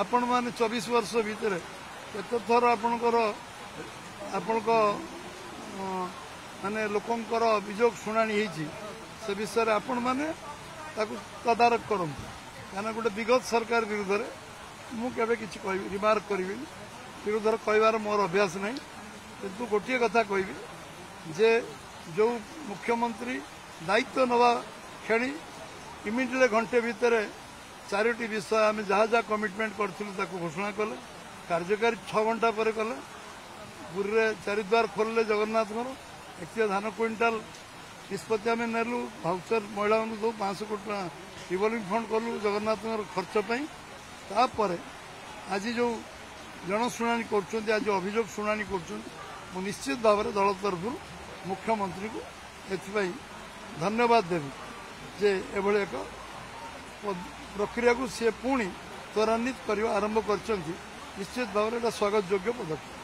आपण माने 24 वर्ष भितर केत थर आपणकर माने लोकंकर अभियोग शुणाणी होती से विषय में आपण मैंने तदारक करूँ क्या गोटे विगत सरकार विरुद्ध मुझे किसी रिमार्क करी विरुद्ध कहबार मोर अभ्यास नहीं किंतु गोटे कथा कहि जे जो मुख्यमंत्री दायित्व नवा क्षणी इमिडिएट घंटे भितर 4टी विषय आम जहाँ जहाँ कमिटमेंट करूँ घोषणा कले कार्यकारी 6 घंटा पर कले पुरी में 4 द्वार खोलले जगन्नाथ एक धान क्विंटाल निष्पत्ति आम नेलु भाउचर महिला सब 500 कोटी रिवॉल्विंग फंड कलु जगन्नाथ खर्च तापर आज जो जनशुणाणी कर आज अभियोग शुणाणी कर निश्चित भाव में दल तरफ मुख्यमंत्री को एथपाई धन्यवाद देवी जे एभली एक प्रक्रिया को सी पुणी त्वरान्वित करने आरंभ कर निश्चित भाव में स्वागत योग्य पदक्षेप।